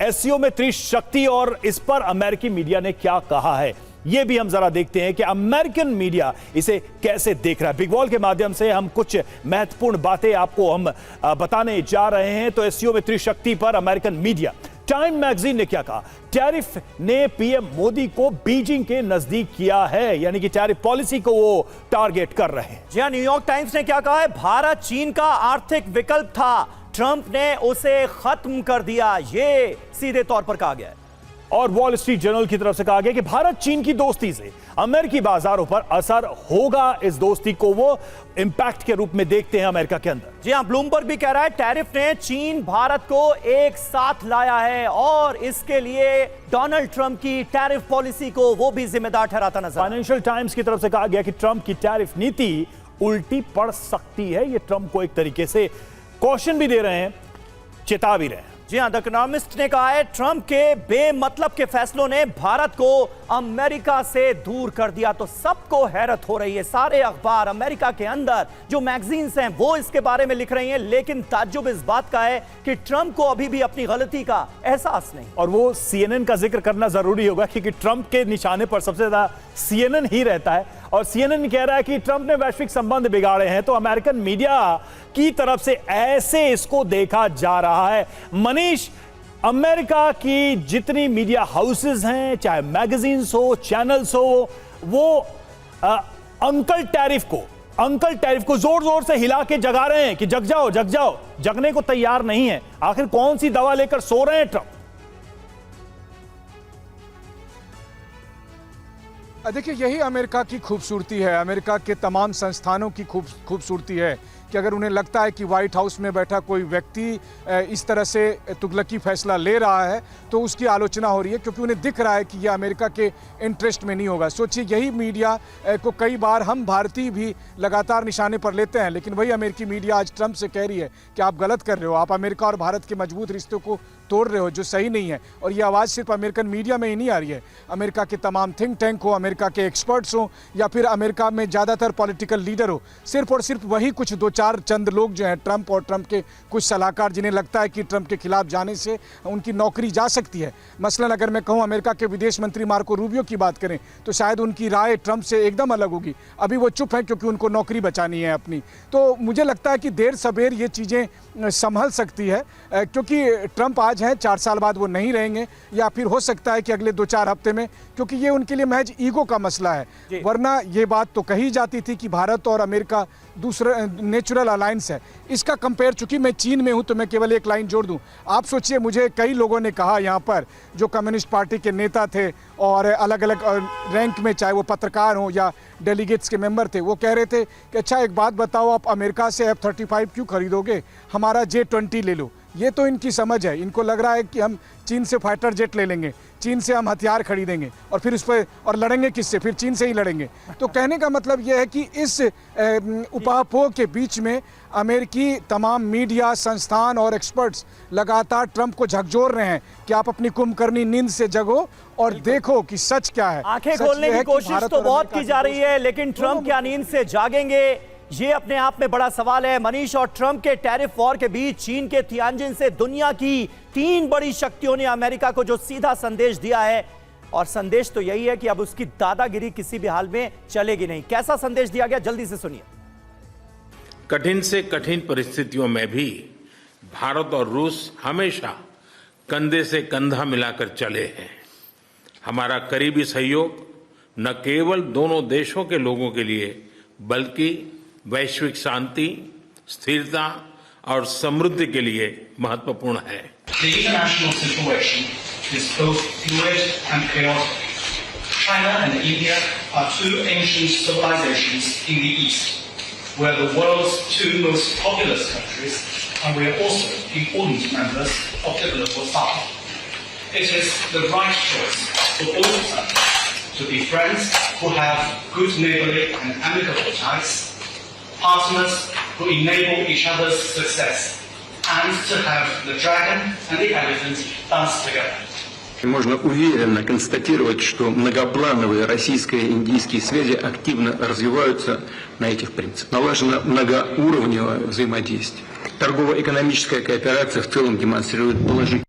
SCO में त्रिशक्ति और इस पर अमेरिकी मीडिया ने क्या कहा है, यह भी हम जरा देखते हैं कि अमेरिकन मीडिया इसे कैसे देख रहा है। बिग वॉल के माध्यम से हम कुछ महत्वपूर्ण बातें आपको हम बताने जा रहे हैं। तो एससीओ में त्रिशक्ति पर अमेरिकन मीडिया, टाइम मैगजीन ने क्या कहा? टैरिफ ने पीएम मोदी को बीजिंग के नजदीक किया है, यानी कि टैरिफ पॉलिसी को वो टारगेट कर रहे हैं। जी हां, न्यूयॉर्क टाइम्स ने क्या कहा है? भारत चीन का आर्थिक विकल्प था, ट्रंप ने उसे खत्म कर दिया, ये सीधे तौर पर कहा गया है। और वॉल स्ट्रीट जर्नल की तरफ से कहा गया कि भारत चीन की दोस्ती से अमेरिकी बाजारों पर असर होगा। इस दोस्ती को वो इंपैक्ट के रूप में देखते हैं अमेरिका के अंदर। जी हां, ब्लूमबर्ग भी कह रहा है टैरिफ ने चीन भारत को एक साथ लाया है और इसके लिए डोनाल्ड ट्रंप की टैरिफ पॉलिसी को वो भी जिम्मेदार ठहराता नजर। फाइनेंशियल टाइम्स की तरफ से कहा गया कि ट्रंप की टैरिफ नीति उल्टी पड़ सकती है। ये ट्रंप को एक तरीके से कॉशन भी दे रहे हैं, चेता भी रहे हैं। जी हां, द इकोनॉमिस्ट ने कहा है ट्रंप के बेमतलब के फैसलों ने भारत को अमेरिका से दूर कर दिया। तो सबको हैरत हो रही है, सारे अखबार अमेरिका के अंदर जो मैगजीन्स हैं वो इसके बारे में लिख रही हैं, लेकिन ताज्जुब इस बात का है कि ट्रंप को अभी भी अपनी गलती का एहसास नहीं। और वो सीएनएन का जिक्र करना जरूरी होगा क्योंकि ट्रंप के निशाने पर सबसे ज्यादा सीएनएन ही रहता है और सीएनएन कह रहा है कि ट्रंप ने वैश्विक संबंध बिगाड़े हैं। तो अमेरिकन मीडिया की तरफ से ऐसे इसको देखा जा रहा है। मनीष, अमेरिका की जितनी मीडिया हाउसेस हैं, चाहे मैगजीन्स हो, चैनल्स हो, वो अंकल टैरिफ को जोर जोर से हिला के जगा रहे हैं कि जग जाओ जग जाओ, जगने को तैयार नहीं है। आखिर कौन सी दवा लेकर सो रहे हैं ट्रंप? देखिए, यही अमेरिका की खूबसूरती है, अमेरिका के तमाम संस्थानों की खूबसूरती है कि अगर उन्हें लगता है कि व्हाइट हाउस में बैठा कोई व्यक्ति इस तरह से तुगलकी फैसला ले रहा है तो उसकी आलोचना हो रही है, क्योंकि उन्हें दिख रहा है कि यह अमेरिका के इंटरेस्ट में नहीं होगा। सोचिए, यही मीडिया को कई बार हम भारतीय भी लगातार निशाने पर लेते हैं, लेकिन वही अमेरिकी मीडिया आज ट्रंप से कह रही है कि आप गलत कर रहे हो, आप अमेरिका और भारत के मजबूत रिश्तों को तोड़ रहे हो, जो सही नहीं है। और ये आवाज़ सिर्फ अमेरिकन मीडिया में ही नहीं आ रही है, अमेरिका के तमाम थिंक टैंक हो, अमेरिका के एक्सपर्ट्स हो, या फिर अमेरिका में ज़्यादातर पॉलिटिकल लीडर हो, सिर्फ और सिर्फ वही कुछ दो चार चंद लोग जो हैं, ट्रंप और ट्रंप के कुछ सलाहकार, जिन्हें लगता है कि ट्रंप के खिलाफ जाने से उनकी नौकरी जा सकती है। मसलन अगर मैं कहूँ अमेरिका के विदेश मंत्री मार्को रूबियो की बात करें तो शायद उनकी राय ट्रंप से एकदम अलग होगी। अभी वो चुप हैं क्योंकि उनको नौकरी बचानी है अपनी। तो मुझे लगता है कि देर सबेर ये चीज़ें संभल सकती है, क्योंकि ट्रंप आज हैं, 4 साल बाद वो नहीं रहेंगे, या फिर हो सकता है कि अगले 2-4 हफ्ते में, क्योंकि ये उनके लिए महज ईगो का मसला है। वरना ये बात तो कही जाती थी कि भारत और अमेरिका दूसरा नेचुरल अलायंस है। इसका कंपेयर, चूंकि मैं चीन में हूं तो मैं केवल एक लाइन जोड़ दूं। आप सोचिए, मुझे कई लोगों ने कहा यहाँ पर, जो कम्युनिस्ट पार्टी के नेता थे और अलग अलग रैंक में, चाहे वो पत्रकार हों या डेलीगेट्स के मेंबर थे, वो कह रहे थे कि अच्छा एक बात बताओ, आप अमेरिका से F-35 क्यों खरीदोगे, हमारा J-20 ले लो। ये तो इनकी समझ है, इनको लग रहा है कि हम चीन से फाइटर जेट ले लेंगे, चीन से हम हथियार खरीदेंगे और फिर उस पर और लड़ेंगे किससे, फिर चीन से ही लड़ेंगे। तो कहने का मतलब यह है कि इस उपापोह के बीच में अमेरिकी तमाम मीडिया संस्थान और एक्सपर्ट्स लगातार ट्रंप को झकझोर रहे हैं कि आप अपनी कुंभकर्णी नींद से जगो और देखो कि सच क्या है। आंखें खोलने की कोशिश तो बहुत की जा रही है, लेकिन ट्रंप क्या नींद से जागेंगे, ये अपने आप में बड़ा सवाल है। मनीष, और ट्रंप के टैरिफ वॉर के बीच चीन के तियानजिन से दुनिया की 3 बड़ी शक्तियों ने अमेरिका को जो सीधा संदेश दिया है, और संदेश तो यही है कि अब उसकी दादागिरी किसी भी हाल में चलेगी नहीं। कैसा संदेश दिया गया, जल्दी से सुनिए। कठिन से कठिन परिस्थितियों में भी भारत और रूस हमेशा कंधे से कंधा मिलाकर चले हैं। हमारा करीबी सहयोग न केवल दोनों देशों के लोगों के लिए बल्कि वैश्विक शांति, स्थिरता और समृद्धि के लिए महत्वपूर्ण है। The international situation is both fluid and chaotic. China and India are 2 ancient civilizations in the East. We're the world's 2 most populous countries, and we are also important members of the global South. It is the right choice for both countries to be friends who have good neighborly and amicable ties, partners who enable each other's success, and to have the dragon and the elephant dance together. Можно уверенно констатировать, что многоплановые российско-индийские связи активно развиваются на этих принципах. Налажено многоуровневое взаимодействие. Торгово-экономическая кооперация в целом демонстрирует положительный